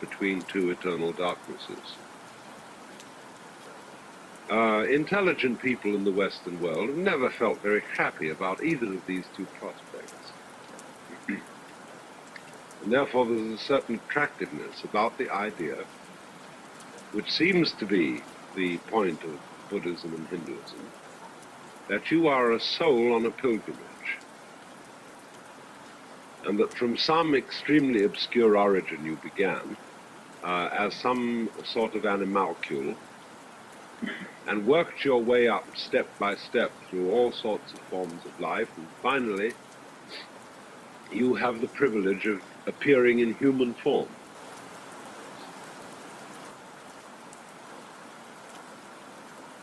between two eternal darknesses. Intelligent people in the Western world have never felt very happy about either of these two prospects. And therefore there's a certain attractiveness about the idea, which seems to be the point of Buddhism and Hinduism, that you are a soul on a pilgrimage, and that from some extremely obscure origin you began as some sort of animalcule, and worked your way up step by step through all sorts of forms of life, and finally you have the privilege of appearing in human form.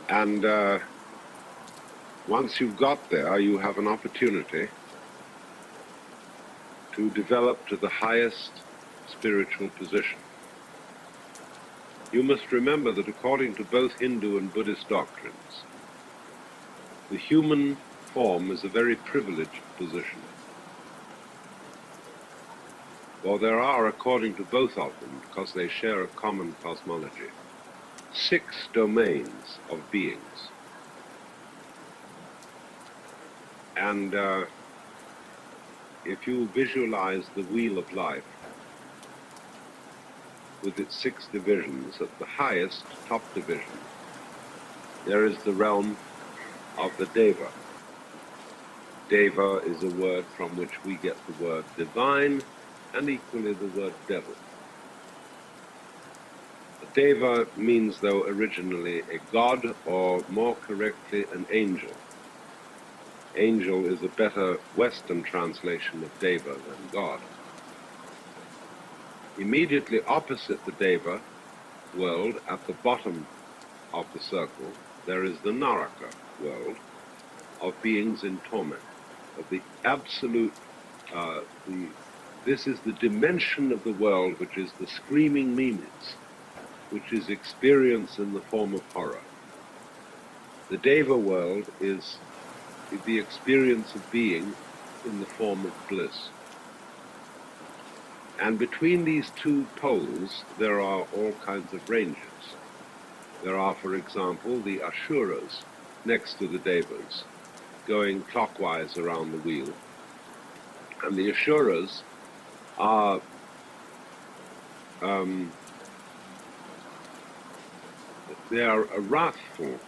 And once you've got there, you have an opportunity to develop to the highest spiritual position. You must remember that according to both Hindu and Buddhist doctrines, the human form is a very privileged position. For there are, according to both of them, because they share a common cosmology, 6 domains of beings. And if you visualize the wheel of life with its 6 divisions, at the highest, top division, there is the realm of the Deva. Deva is a word from which we get the word divine, and equally the word devil. The Deva means, though, originally a god, or more correctly, an angel. Angel is a better Western translation of Deva than God. Immediately opposite the Deva world, at the bottom of the circle, there is the Naraka world of beings in torment, of the absolute, this is the dimension of the world which is the screaming mimes, which is experience in the form of horror. The Deva world is the experience of being in the form of bliss. And between these two poles, there are all kinds of ranges. There are, for example, the Asuras next to the Devas, going clockwise around the wheel. And the Asuras are they are wrathful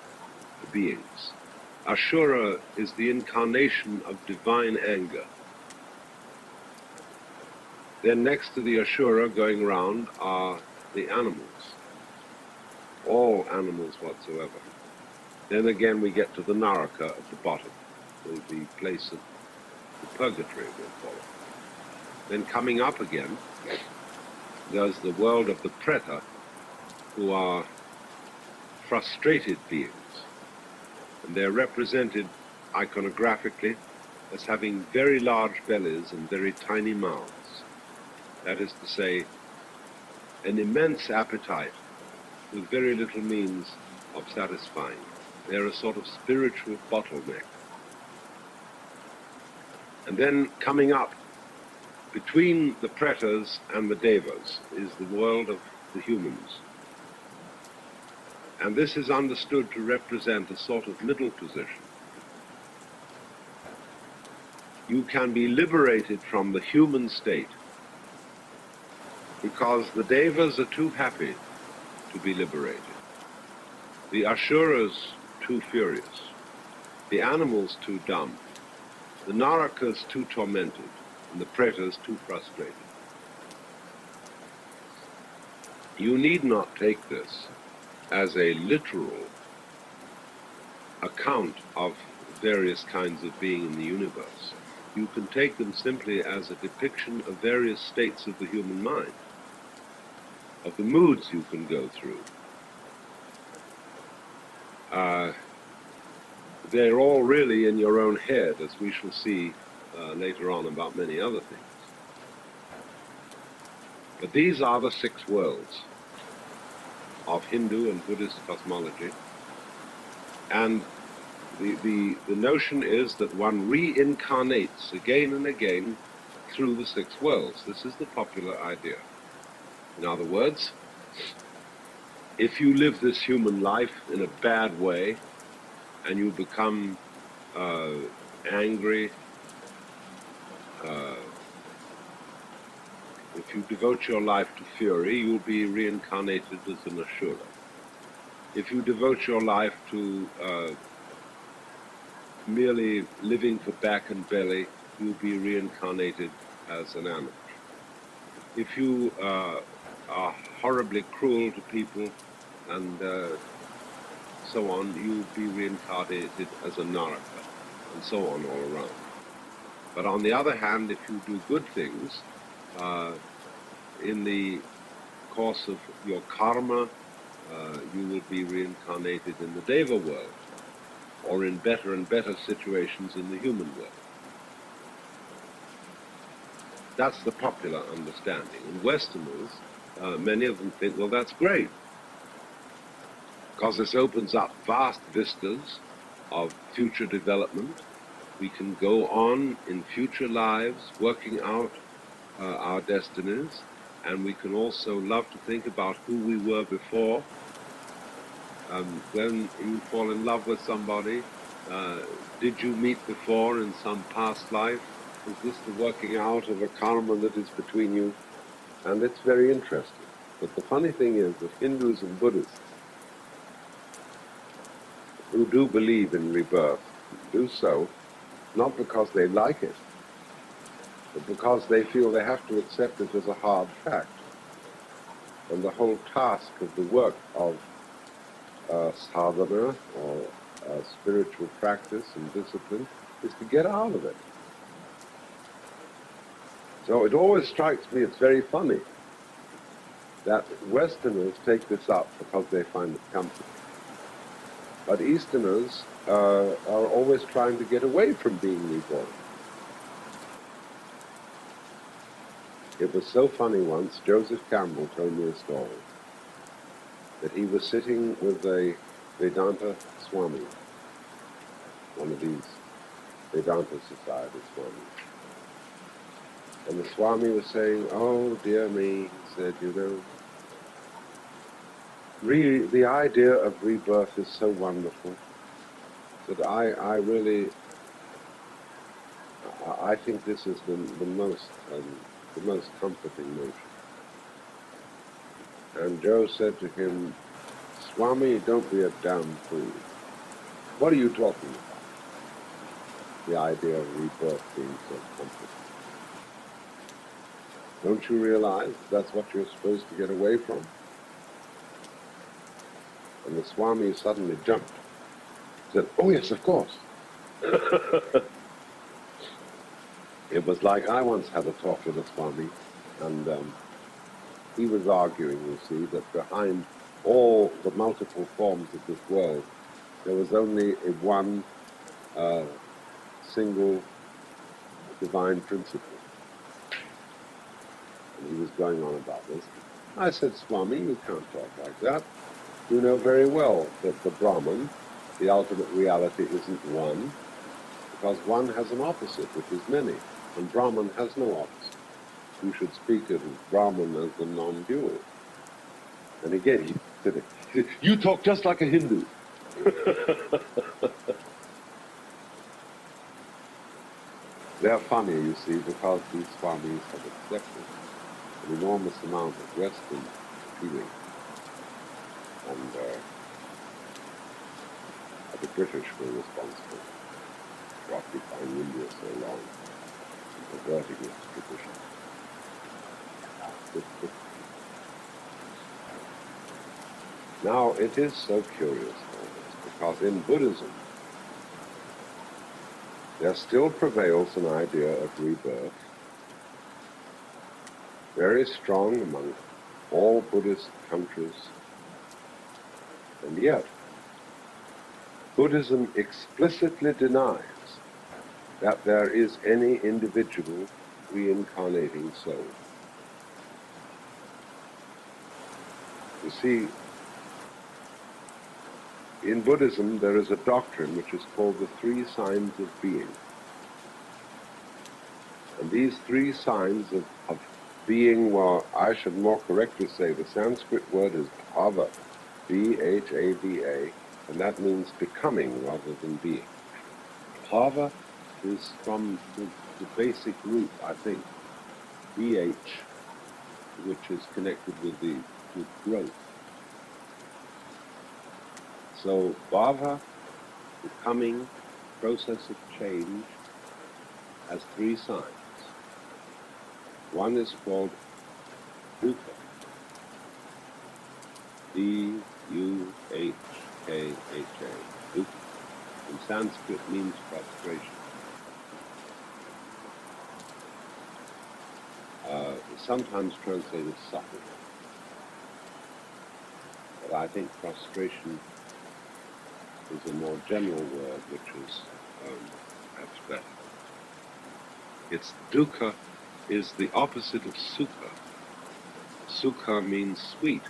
beings. Ashura is the incarnation of divine anger. Then next to the Ashura going around are the animals, all animals whatsoever. Then again we get to the Naraka at the bottom, the place of the purgatory, we'll call it. Then coming up again, there's the world of the Preta, who are frustrated beings. And they're represented iconographically as having very large bellies and very tiny mouths. That is to say, an immense appetite with very little means of satisfying. They're a sort of spiritual bottleneck. And then coming up between the Pretas and the Devas is the world of the humans. And this is understood to represent a sort of middle position. You can be liberated from the human state because the Devas are too happy to be liberated, the Asuras too furious, the animals too dumb, the Narakas too tormented, and the Pretas too frustrated. You need not take this as a literal account of various kinds of being in the universe. You can take them simply as a depiction of various states of the human mind, of the moods you can go through. They're all really in your own head, as we shall see later on about many other things. But these are the 6 worlds of Hindu and Buddhist cosmology, and the notion is that one reincarnates again and again through the 6 worlds. This is the popular idea. In other words, if you live this human life in a bad way and you become angry, if you devote your life to fury, you'll be reincarnated as an Ashura. If you devote your life to merely living for back and belly, you'll be reincarnated as an animal. If you are horribly cruel to people and so on, you'll be reincarnated as a Naraka, and so on all around. But on the other hand, if you do good things, in the course of your karma, you will be reincarnated in the Deva world, or in better and better situations in the human world. That's the popular understanding. And Westerners, many of them think, well, that's great, because this opens up vast vistas of future development. We can go on in future lives working out our destinies, and we can also love to think about who we were before. When you fall in love with somebody, did you meet before in some past life? Is this the working out of a karma that is between you? And it's very interesting. But the funny thing is that Hindus and Buddhists who do believe in rebirth do so not because they like it, but because they feel they have to accept it as a hard fact. And the whole task of the work of sadhana, or spiritual practice and discipline, is to get out of it. So it always strikes me, it's very funny, that Westerners take this up because they find it comfortable. But Easterners are always trying to get away from being reborn. It was so funny once, Joseph Campbell told me a story, that he was sitting with a Vedanta Swami, one of these Vedanta Society Swamis. And the Swami was saying, oh dear me, he said, you know, really, the idea of rebirth is so wonderful that I really think this is the most comforting notion. And Joe said to him, Swami, don't be a damn fool. What are you talking about? The idea of rebirth being so comforting. Don't you realize that's what you're supposed to get away from? And the Swami suddenly jumped. Said, oh yes, of course. It was like I once had a talk with a Swami, and he was arguing, you see, that behind all the multiple forms of this world, there was only one single divine principle. And he was going on about this. I said, Swami, you can't talk like that. You know very well that the Brahman, the ultimate reality, isn't one, because one has an opposite, which is many, and Brahman has no opposite. You should speak of Brahman as the non-dual. And again, he said, you talk just like a Hindu. They're funny, you see, because these Swamis have accepted an enormous amount of Western feeling. And the British were responsible for occupying India so long and perverting its tradition. Now, it is so curious, because in Buddhism, there still prevails an idea of rebirth, very strong among all Buddhist countries, and yet Buddhism explicitly denies that there is any individual reincarnating soul. You see, in Buddhism there is a doctrine which is called the 3 signs of being. And these 3 signs of being, well, I should more correctly say the Sanskrit word is bhava, B-H-A-V-A, and that means becoming rather than being. Bhava is from the basic root, I think, BH, which is connected with growth. So bhava, becoming, process of change, has three signs. One is called dukkha, D-U-H-K-H-A, dukkha. In Sanskrit means frustration. Sometimes translated suffering, but I think frustration is a more general word, which is perhaps better. It's dukkha is the opposite of sukha. Sukha means sweet.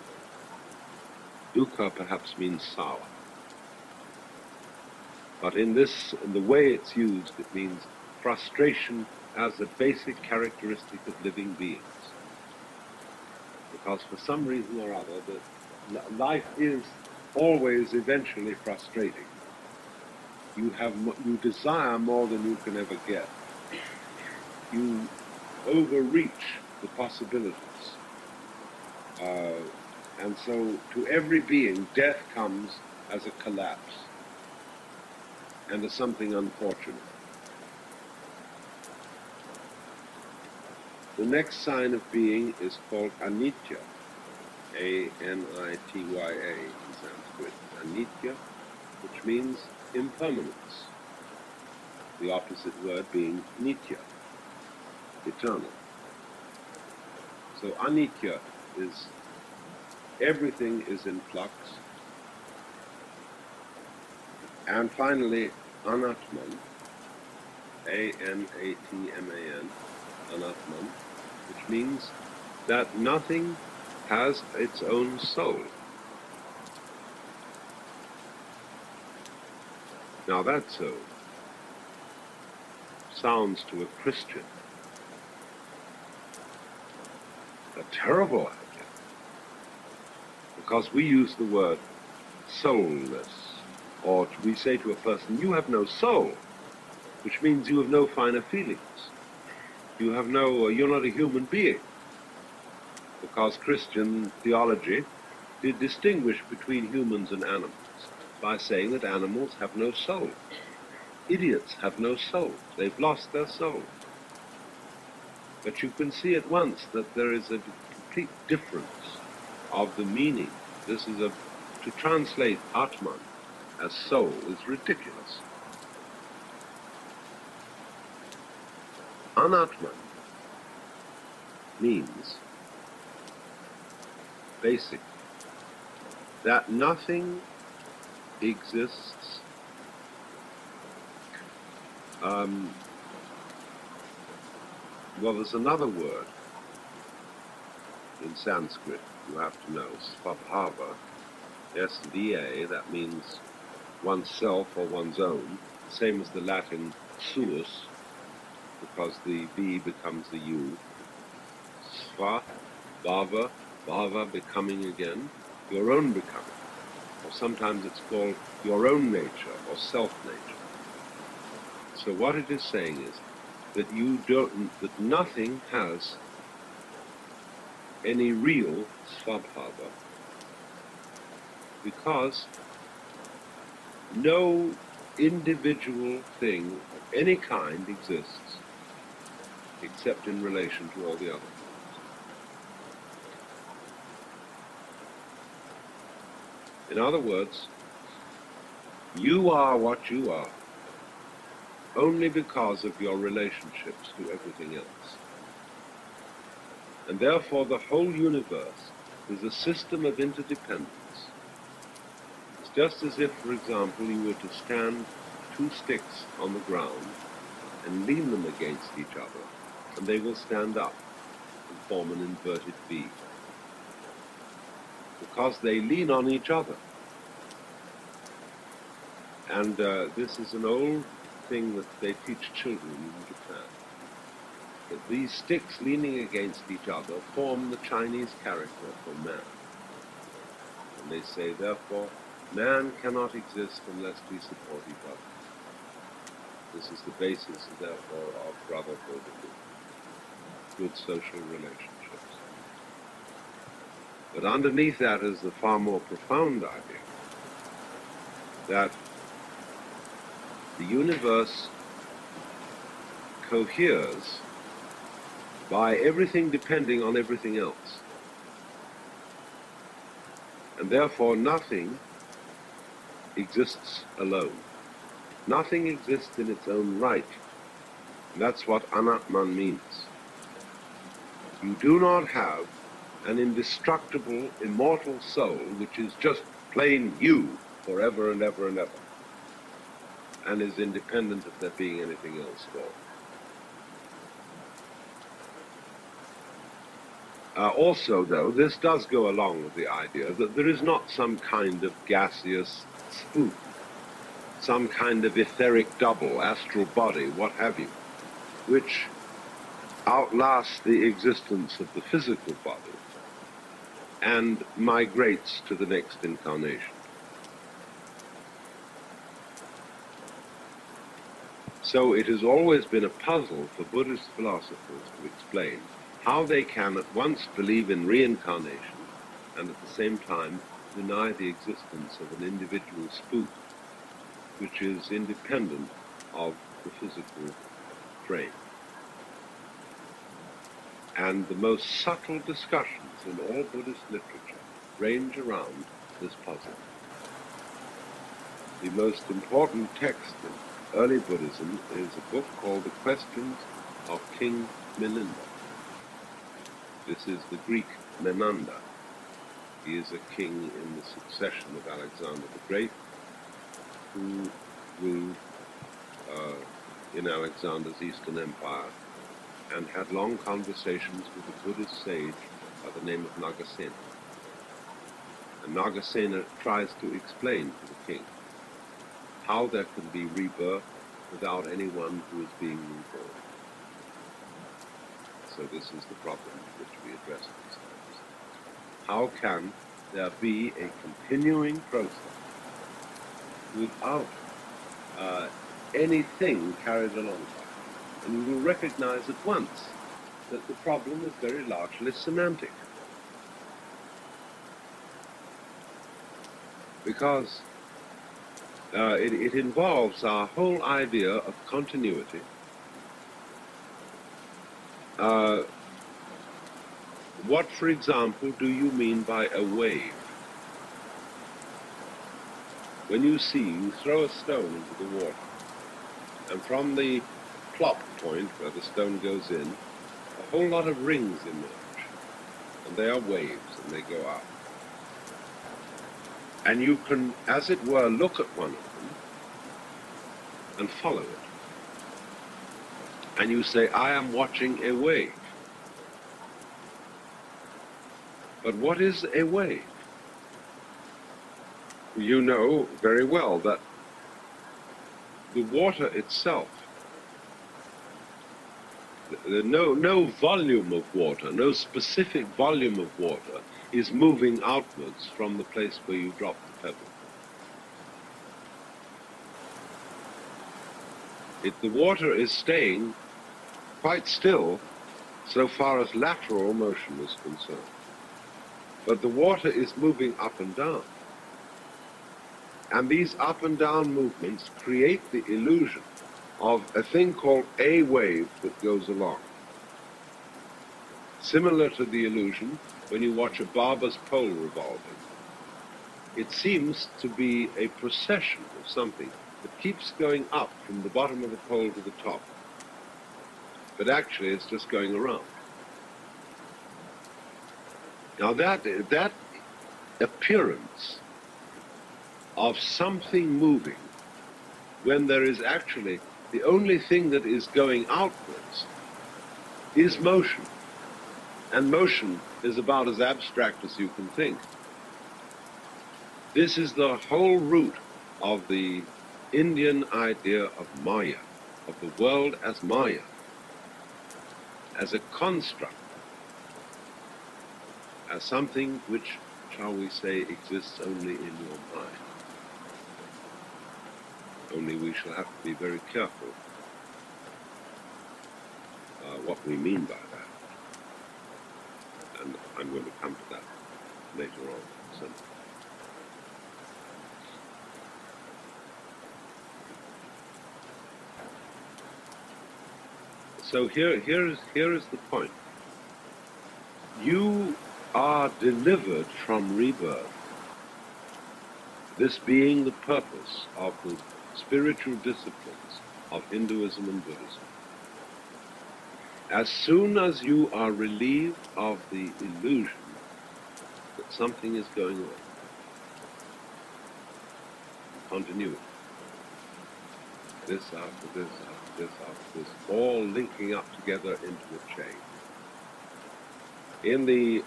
Dukkha perhaps means sour. But in the way it's used, it means frustration as a basic characteristic of living beings. Because for some reason or other, life is always eventually frustrating. You desire more than you can ever get. You overreach the possibilities. And so to every being, death comes as a collapse and as something unfortunate. The next sign of being is called anitya, A-N-I-T-Y-A in Sanskrit. Anitya, which means impermanence. The opposite word being nitya, eternal. So anitya is everything is in flux. And finally, anatman, A-N-A-T-M-A-N, anatman, which means that nothing has its own soul. Now that sounds to a Christian a terrible idea, because we use the word soulless, or we say to a person, you have no soul, which means you have no finer feelings. You're not a human being, because Christian theology did distinguish between humans and animals by saying that animals have no soul. Idiots have no soul. They've lost their soul. But you can see at once that there is a complete difference of the meaning. To translate Atman as soul is ridiculous. Anatman means, basically, that nothing exists there's another word in Sanskrit you have to know, svabhava, S-V-A, that means oneself or one's own, same as the Latin suus, because the V becomes the U. Sva, bhava, bhava, becoming again, your own becoming. Or sometimes it's called your own nature or self-nature. So what it is saying is that nothing has any real svabhava, because no individual thing of any kind exists except in relation to all the other things. In other words, you are what you are only because of your relationships to everything else. And therefore the whole universe is a system of interdependence. It's just as if, for example, you were to stand two sticks on the ground and lean them against each other, and they will stand up and form an inverted V, because they lean on each other. And this is an old thing that they teach children in Japan. that these sticks leaning against each other form the Chinese character for man. And they say, therefore, man cannot exist unless we support each other. This is the basis, therefore, of brotherhood and good social relationships. But underneath that is the far more profound idea that the universe coheres by everything depending on everything else. And therefore nothing exists alone. Nothing exists in its own right. And that's what anatman means. You do not have an indestructible, immortal soul which is just plain you forever and ever and ever, and is independent of there being anything else for. Also, though, this does go along with the idea that there is not some kind of gaseous spook, some kind of etheric double, astral body, what have you, which outlasts the existence of the physical body and migrates to the next incarnation. So it has always been a puzzle for Buddhist philosophers to explain how they can at once believe in reincarnation and at the same time deny the existence of an individual spook which is independent of the physical frame. And the most subtle discussions in all Buddhist literature range around this puzzle. The most important text in early Buddhism is a book called The Questions of King Meninda. This is the Greek Menander. He is a king in the succession of Alexander the Great, who ruled in Alexander's Eastern Empire and had long conversations with a Buddhist sage by the name of Nagasena. And Nagasena tries to explain to the king how there can be rebirth without anyone who is being reborn. So this is the problem which we address these times. How can there be a continuing process without anything carried along by it? And you will recognize at once that the problem is very largely semantic. Because it involves our whole idea of continuity. What, for example, do you mean by a wave? When you throw a stone into the water, and from the plop point where the stone goes in, a whole lot of rings emerge, and they are waves, and they go out. And you can, as it were, look at one of them and follow it. And you say, I am watching a wave. But what is a wave? You know very well that the water itself, no volume of water, no specific volume of water is moving outwards from the place where you drop the pebble. The water is staying quite still so far as lateral motion is concerned. But the water is moving up and down. And these up and down movements create the illusion of a thing called a wave that goes along. Similar to the illusion when you watch a barber's pole revolving. It seems to be a procession of something that keeps going up from the bottom of the pole to the top. But actually it's just going around. Now that appearance of something moving when there is actually the only thing that is going outwards is motion. And motion is about as abstract as you can think. This is the whole root of the Indian idea of Maya, of the world as Maya. as a construct, as something which, shall we say, exists only in your mind. Only we shall have to be very careful what we mean by that. And I'm going to come to that later on. So here is the point. You are delivered from rebirth, this being the purpose of the spiritual disciplines of Hinduism and Buddhism. As soon as you are relieved of the illusion that something is going on, continuity, this after this, after this, after this, all linking up together into a chain. In the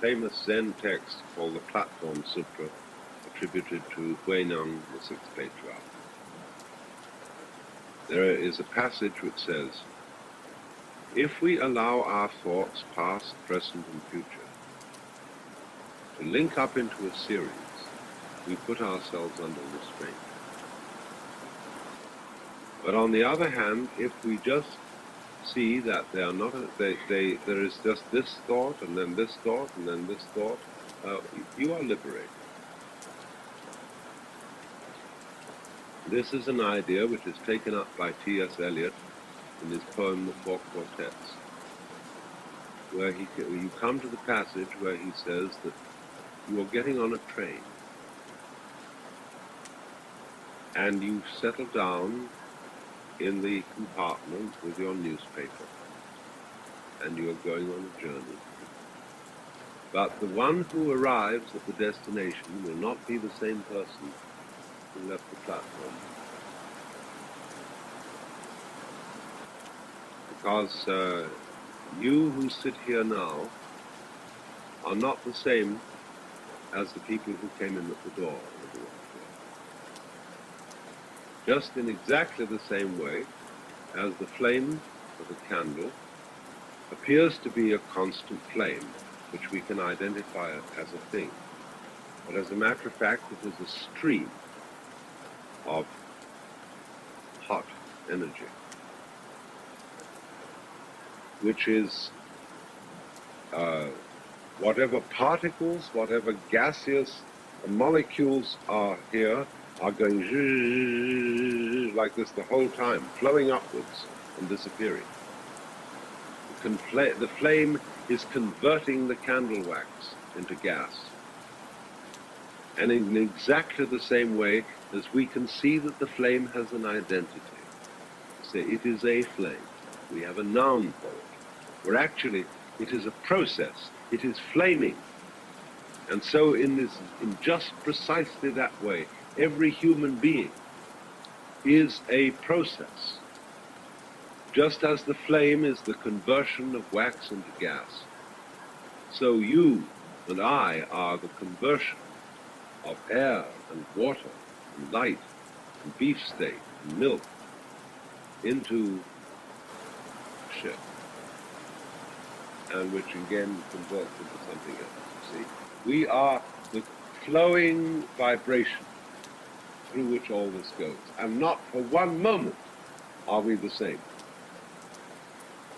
famous Zen text called the Platform Sutra, attributed to Huineng, the sixth patriarch, there is a passage which says, if we allow our thoughts, past, present, and future, to link up into a series, we put ourselves under restraint. But on the other hand, if we just see that they are not, there is just this thought, and then this thought, and then this thought, you are liberated. This is an idea which is taken up by T.S. Eliot in his poem The Four Quartets, where you come to the passage where he says that you are getting on a train and you settle down in the compartment with your newspaper and you are going on a journey. But the one who arrives at the destination will not be the same person who left the platform. Because you who sit here now are not the same as the people who came in at the door. Just in exactly the same way as the flame of a candle appears to be a constant flame, which we can identify as a thing. But as a matter of fact, it is a stream of hot energy, which is whatever particles, whatever gaseous molecules are here are going like this the whole time, flowing upwards and disappearing. The flame is converting the candle wax into gas. And in exactly the same way as we can see that the flame has an identity. Say it is a flame. We have a noun for it. Where actually it is a process. It is flaming. And so in just precisely that way, every human being is a process. Just as the flame is the conversion of wax into gas, so you and I are the conversion of air and water and light and beefsteak and milk into shit, and which again converts into something else. You see, we are the flowing vibration through which all this goes, and not for one moment are we the same.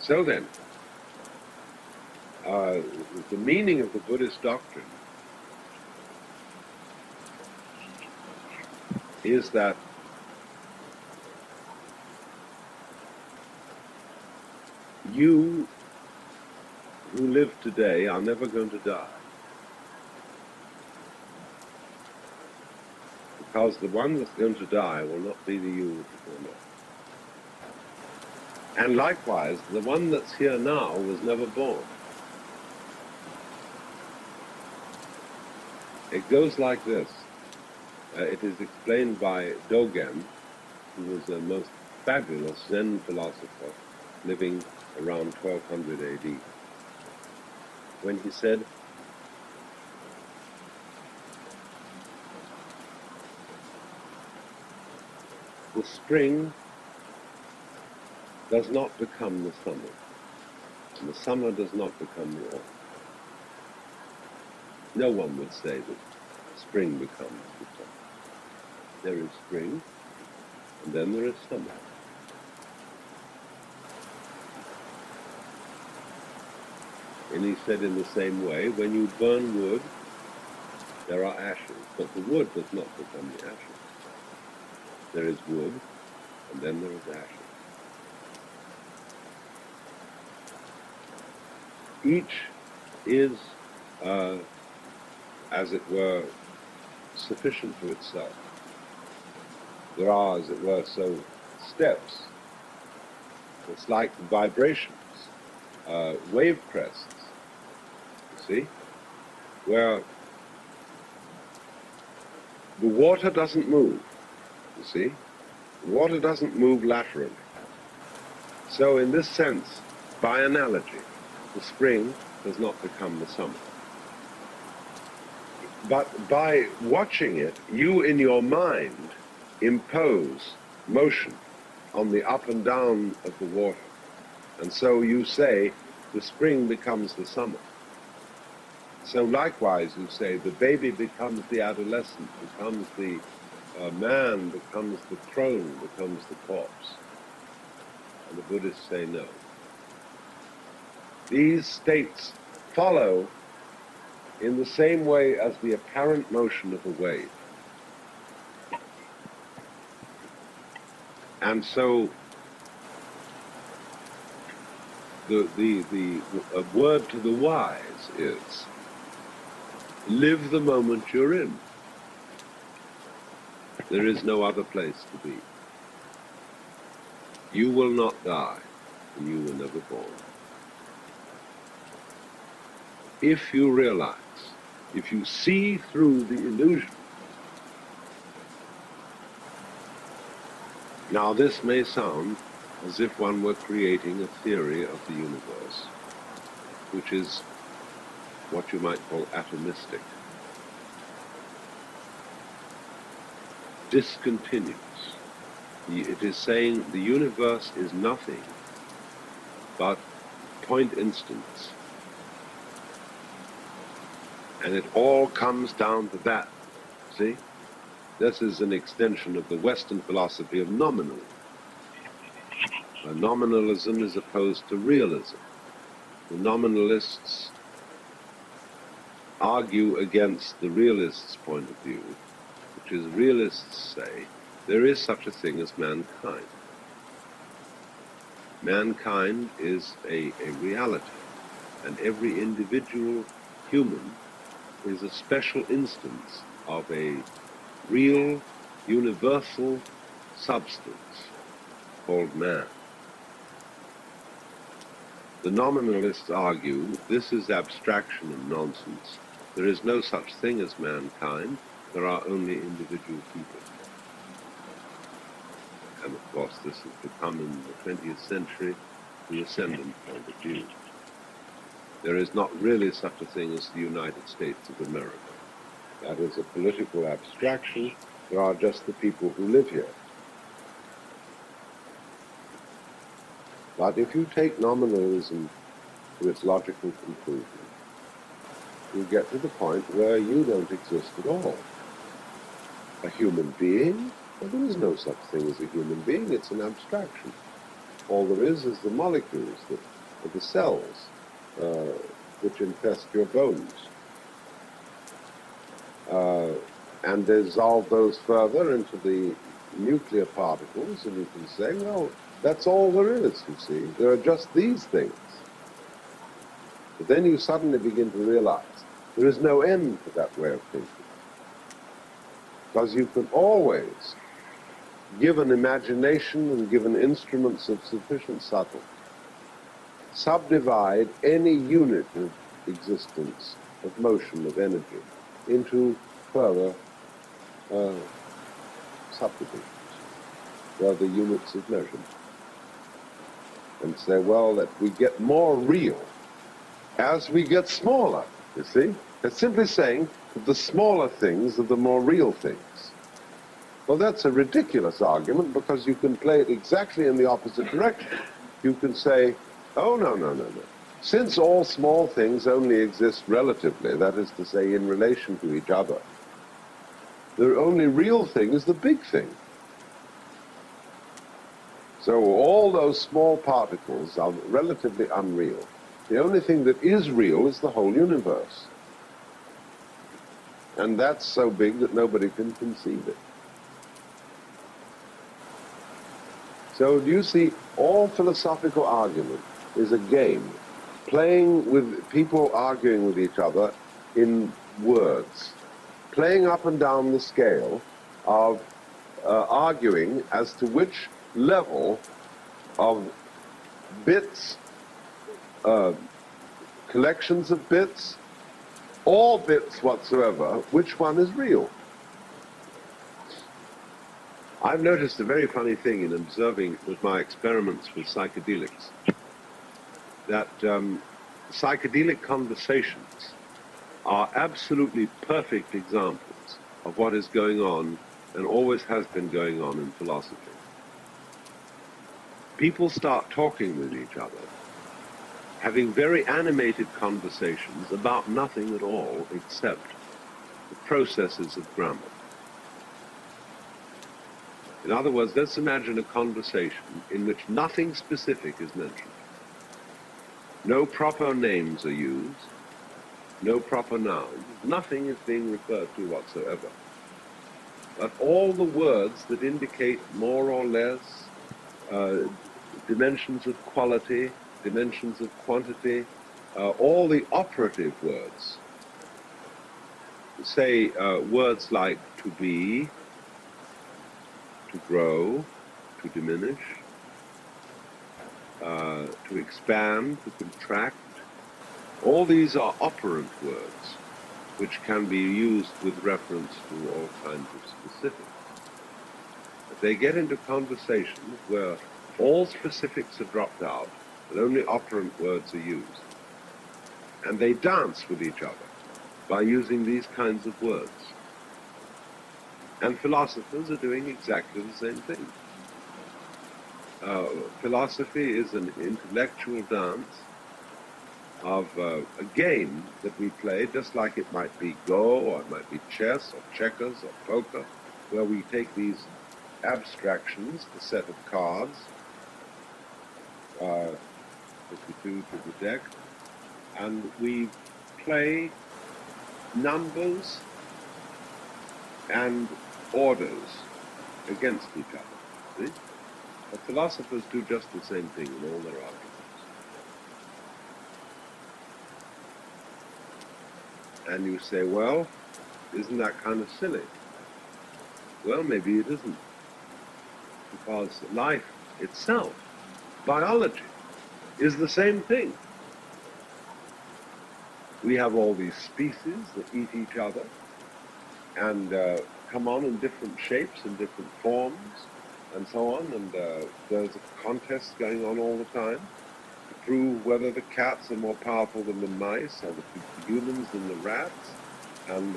So then, the meaning of the Buddhist doctrine is that you who live today are never going to die. Because the one that's going to die will not be the you before now. And likewise, the one that's here now was never born. It goes like this. It is explained by Dogen, who was a most fabulous Zen philosopher living around 1200 AD, when he said, the spring does not become the summer. And the summer does not become the autumn. No one would say that spring becomes the summer. There is spring, and then there is summer. And he said in the same way, when you burn wood, there are ashes, but the wood does not become the ashes. There is wood, and then there is ashes. Each is, as it were, sufficient to itself. There are, as it were, so steps. It's like vibrations, wave crests, you see, where the water doesn't move, you see. The water doesn't move laterally. So in this sense, by analogy, the spring does not become the summer. But by watching it, you in your mind impose motion on the up and down of the water. And so you say, the spring becomes the summer. So likewise, you say, the baby becomes the adolescent, becomes the man, becomes the crone, becomes the corpse. And the Buddhists say no. These states follow in the same way as the apparent motion of a wave. And so the word to the wise is, live the moment you're in. There is no other place to be. You will not die, and you were never born. If you realize, if you see through the illusion. Now this may sound as if one were creating a theory of the universe, which is what you might call atomistic, discontinuous. It is saying the universe is nothing but point instants. And it all comes down to that, see? This is an extension of the Western philosophy of nominalism. Nominalism is opposed to realism. The nominalists argue against the realists' point of view, which is realists say there is such a thing as mankind. Mankind is a reality, and every individual human is a special instance of a real, universal substance called man. The nominalists argue this is abstraction and nonsense. There is no such thing as mankind. There are only individual people. And of course this has become in the 20th century the ascendant point of view. There is not really such a thing as the United States of America. That is a political abstraction. There are just the people who live here. But if you take nominalism to its logical conclusion, you get to the point where you don't exist at all. A human being? Well, there is no such thing as a human being. It's an abstraction. All there is the molecules, the cells, which infest your bones. And dissolve those further into the nuclear particles, and you can say, well, that's all there is, you see. There are just these things. But then you suddenly begin to realize there is no end to that way of thinking. Because you can always, given imagination and given instruments of sufficient subtlety, subdivide any unit of existence, of motion, of energy, into further subdivisions, further units of measurement, and say, well, that we get more real as we get smaller, you see? It's simply saying that the smaller things are the more real things. Well, that's a ridiculous argument, because you can play it exactly in the opposite direction. You can say, oh, no. Since all small things only exist relatively, that is to say, in relation to each other, the only real thing is the big thing. So all those small particles are relatively unreal. The only thing that is real is the whole universe. And that's so big that nobody can conceive it. So do you see, all philosophical argument is a game, playing with people arguing with each other in words, playing up and down the scale of arguing as to which level of bits, collections of bits, all bits whatsoever, which one is real. I've noticed a very funny thing in observing with my experiments with psychedelics, that psychedelic conversations are absolutely perfect examples of what is going on and always has been going on in philosophy. People start talking with each other, having very animated conversations about nothing at all except the processes of grammar. In other words, let's imagine a conversation in which nothing specific is mentioned. No proper names are used, no proper nouns, nothing is being referred to whatsoever. But all the words that indicate more or less dimensions of quality, dimensions of quantity, all the operative words, say words like to be, to grow, to diminish, to expand, to contract. All these are operant words, which can be used with reference to all kinds of specifics. But they get into conversations where all specifics are dropped out, but only operant words are used. And they dance with each other by using these kinds of words. And philosophers are doing exactly the same thing. Philosophy is an intellectual dance of a game that we play, just like it might be Go, or it might be chess, or checkers, or poker, where we take these abstractions, a set of cards, 52 to the deck, and we play numbers and orders against each other. See? But philosophers do just the same thing in all their arguments. And you say, well, isn't that kind of silly? Well, maybe it isn't. Because life itself, biology, is the same thing. We have all these species that eat each other and come on in different shapes and different forms and so on, and there's a contest going on all the time to prove whether the cats are more powerful than the mice, or the humans than the rats, and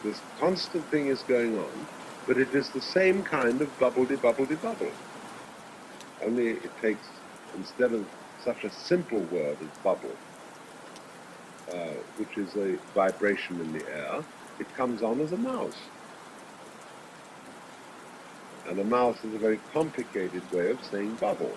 this constant thing is going on, but it is the same kind of bubble-de-bubble-de-bubble. Only it takes, instead of such a simple word as bubble, which is a vibration in the air, it comes on as a mouse. And a mouse is a very complicated way of saying bubble.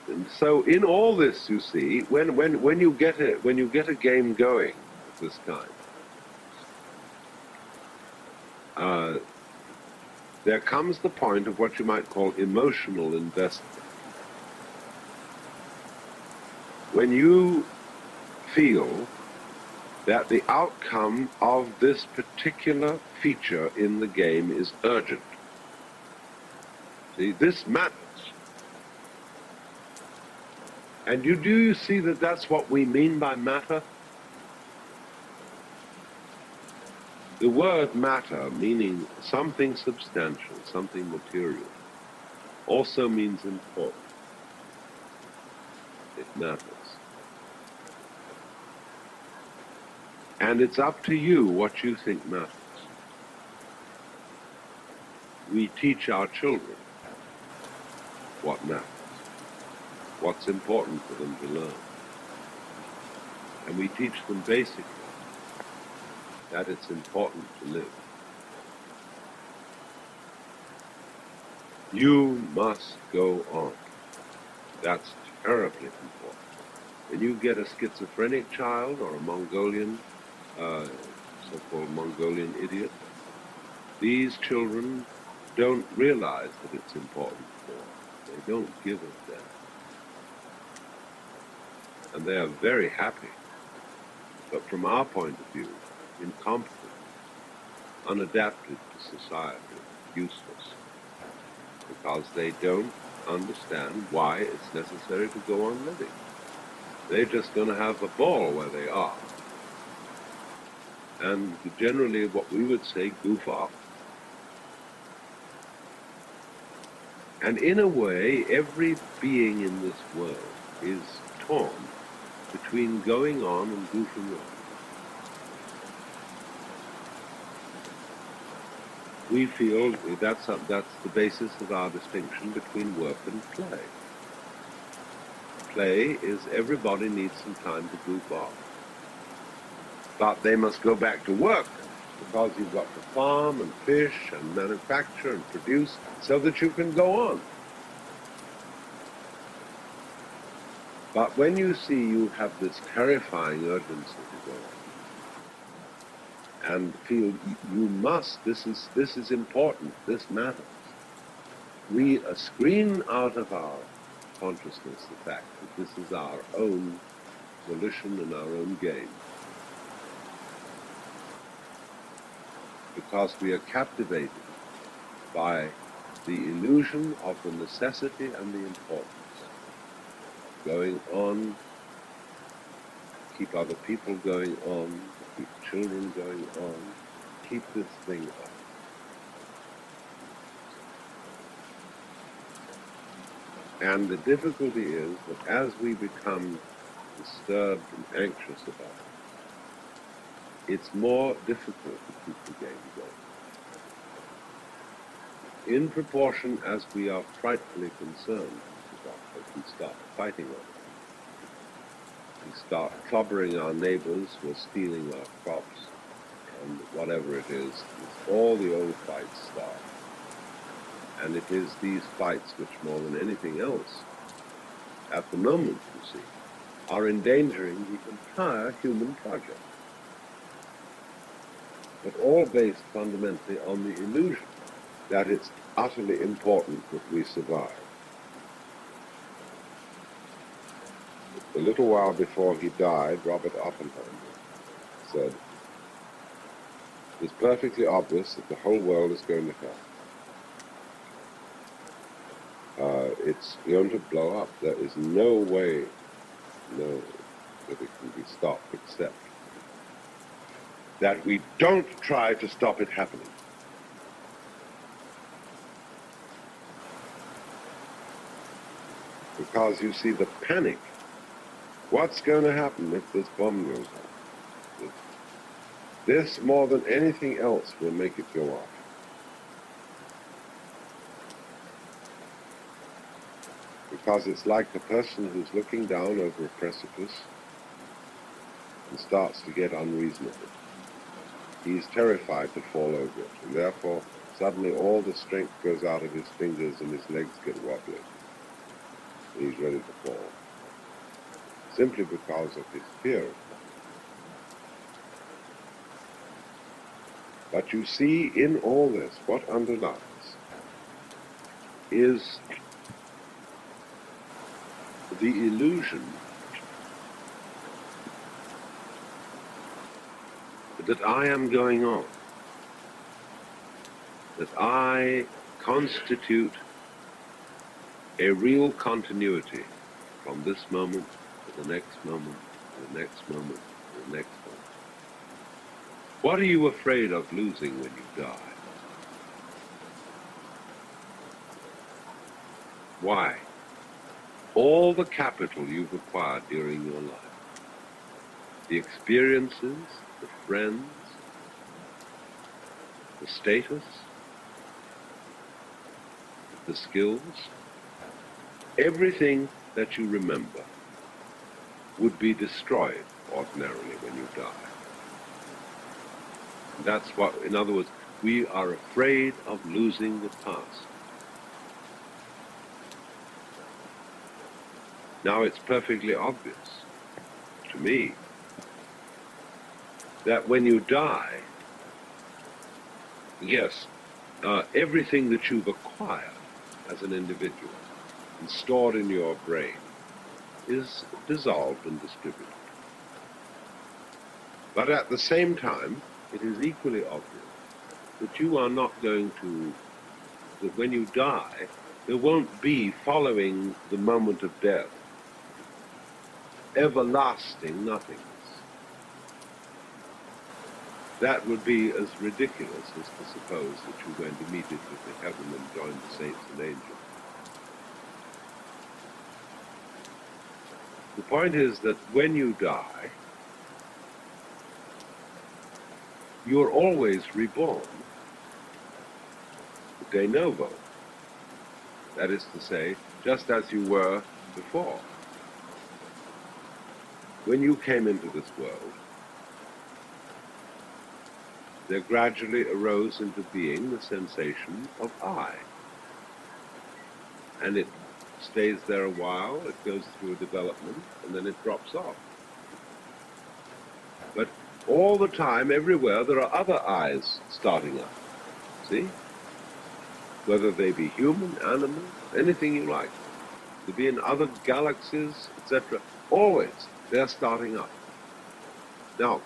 And so in all this, you see, when you get a game going of this kind, there comes the point of what you might call emotional investment. When you feel that the outcome of this particular feature in the game is urgent. See, this matters. And do you see that that's what we mean by matter? The word matter, meaning something substantial, something material, also means important. It matters. And it's up to you what you think matters. we teach our children what matters, what's important for them to learn. And we teach them basically that it's important to live. You must go on. That's terribly important. When you get a schizophrenic child or a Mongolian, so-called Mongolian idiot, these children don't realize that it's important for them. They don't give a damn. And they are very happy. But from our point of view, incompetent, unadapted to society, useless, because they don't understand why it's necessary to go on living. They're just going to have a ball where they are. And generally what we would say, goof off. And in a way, every being in this world is torn between going on and goofing off. We feel that's the basis of our distinction between work and play. Play is everybody needs some time to goof off. But they must go back to work because you've got to farm and fish and manufacture and produce so that you can go on. But when you see you have this terrifying urgency to go on and feel you must, this is important, this matters, we screen out of our consciousness the fact that this is our own volition and our own gain. Because we are captivated by the illusion of the necessity and the importance. Going on, keep other people going on, keep children going on, keep this thing up. And the difficulty is that as we become disturbed and anxious about it, it's more difficult to keep the game going. In proportion as we are frightfully concerned about it, we start fighting on it. We start clobbering our neighbors who are stealing our crops and whatever it is. All the old fights start. And it is these fights which, more than anything else, at the moment, you see, are endangering the entire human project. But all based fundamentally on the illusion that it's utterly important that we survive. A little while before he died, Robert Oppenheimer said, "It's perfectly obvious that the whole world is going to hell. It's going to blow up. There is no way that it can be stopped except that we don't try to stop it happening." Because you see the panic. What's going to happen if this bomb goes off? This, more than anything else, will make it go off. Because it's like the person who's looking down over a precipice and starts to get unreasonable. He's terrified to fall over it, and therefore suddenly all the strength goes out of his fingers and his legs get wobbly. And he's ready to fall. Simply because of his fear of that. But you see, in all this, what underlies is the illusion that I am going on, that I constitute a real continuity from this moment to the next moment, to the next moment, to the next moment. What are you afraid of losing when you die? Why? All the capital you've acquired during your life, the experiences, the friends, the status, the skills, everything that you remember would be destroyed ordinarily when you die. That's what, in other words, we are afraid of losing the past. Now it's perfectly obvious to me that when you die, yes, everything that you've acquired as an individual and stored in your brain is dissolved and distributed. But at the same time, it is equally obvious that you are not going to, that when you die, there won't be, following the moment of death, everlasting nothingness. That would be as ridiculous as to suppose that you went immediately to heaven and joined the saints and angels. The point is that when you die, you're always reborn de novo. That is to say, just as you were before. When you came into this world, there gradually arose into being the sensation of I. And it stays there a while, it goes through a development, and then it drops off. But all the time, everywhere, there are other I's starting up. See? Whether they be human, animal, anything you like. To be in other galaxies, etc. Always, they're starting up. Now,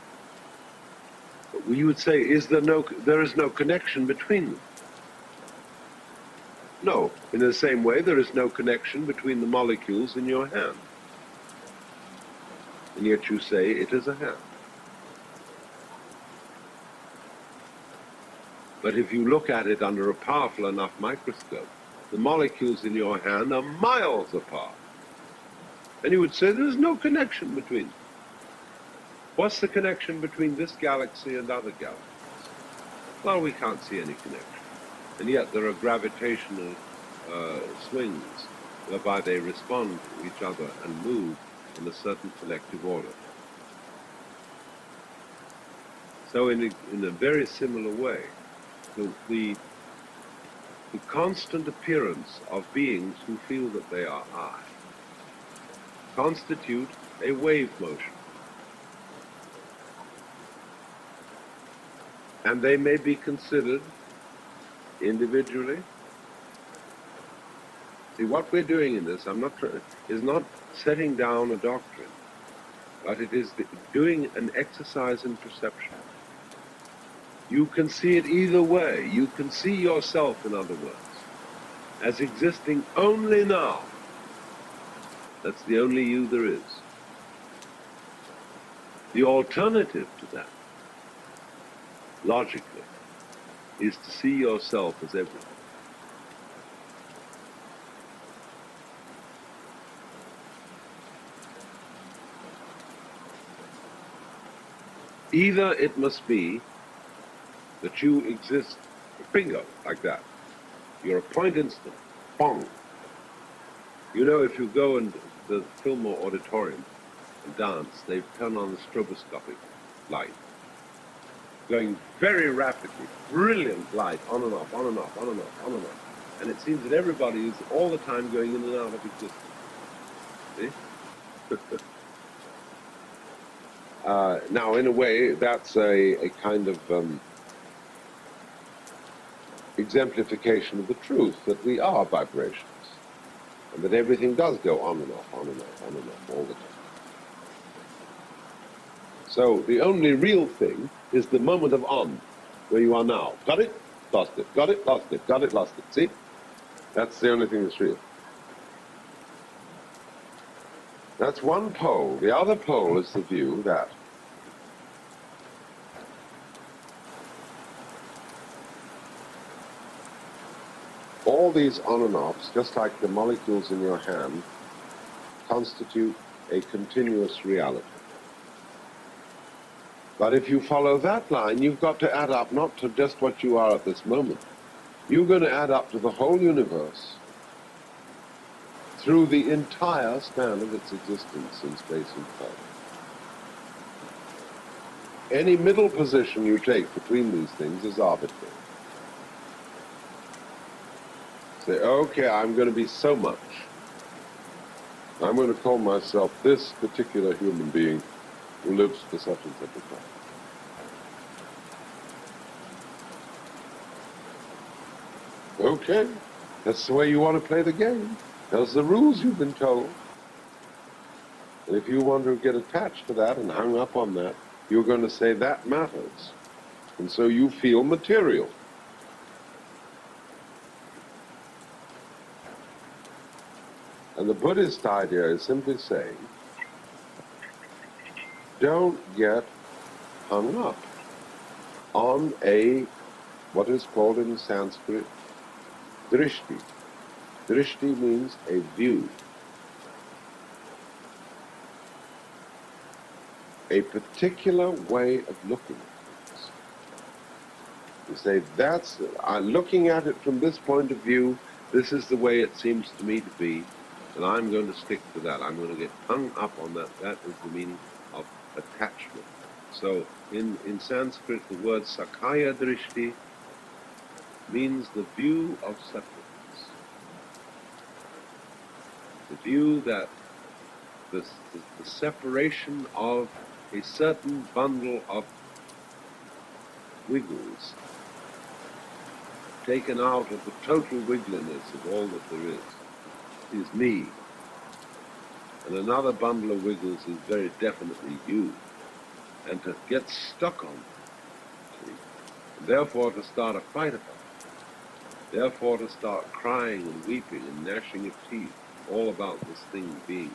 we would say, there is no connection between them. No, in the same way, there is no connection between the molecules in your hand. And yet you say it is a hand. But if you look at it under a powerful enough microscope, the molecules in your hand are miles apart. And you would say there's no connection between them. What's the connection between this galaxy and other galaxies? Well, we can't see any connection. And yet there are gravitational swings whereby they respond to each other and move in a certain collective order. So in a very similar way, the constant appearance of beings who feel that they are I constitute a wave motion. And they may be considered individually. See, what we're doing in this, is not setting down a doctrine, but it is doing an exercise in perception. You can see it either way. You can see yourself, in other words, as existing only now. That's the only you there is. The alternative to that, logically, is to see yourself as everything. Either it must be that you exist, bingo, like that. You're a point instant, bong. You know, if you go in the film or auditorium and dance, they turn on the stroboscopic light, going very rapidly, brilliant light, on and off, on and off, on and off, on and off. And it seems that everybody is all the time going in and out of existence. See? Now, in a way, that's a kind of exemplification of the truth that we are vibrations, and that everything does go on and off, on and off, on and off, all the time. So the only real thing is the moment of on, where you are now. Got it? Lost it. Got it? Lost it. Got it? Lost it. See? That's the only thing that's real. That's one pole. The other pole is the view that all these on and offs, just like the molecules in your hand, constitute a continuous reality. But if you follow that line, you've got to add up not to just what you are at this moment, You're going to add up to the whole universe through the entire span of its existence in space and time. Any middle position you take between these things is arbitrary. Say, okay, I'm going to be so much. I'm going to call myself this particular human being who lives for such and such a time. Okay, that's the way you want to play the game. Those are the rules you've been told. And if you want to get attached to that and hung up on that, you're going to say that matters. And so you feel material. And the Buddhist idea is simply saying, don't get hung up on what is called in Sanskrit, drishti. Drishti means a view. A particular way of looking at things. You say, looking at it from this point of view, this is the way it seems to me to be, and I'm going to stick to that. I'm going to get hung up on that. That is the meaning of attachment. So in Sanskrit, the word sakaya drishti means the view of separateness. The view that the separation of a certain bundle of wiggles taken out of the total wiggliness of all that there is me. And another bundle of wiggles is very definitely you. And to get stuck on it, and therefore to start a fight about it, therefore to start crying and weeping and gnashing of teeth, all about this thing being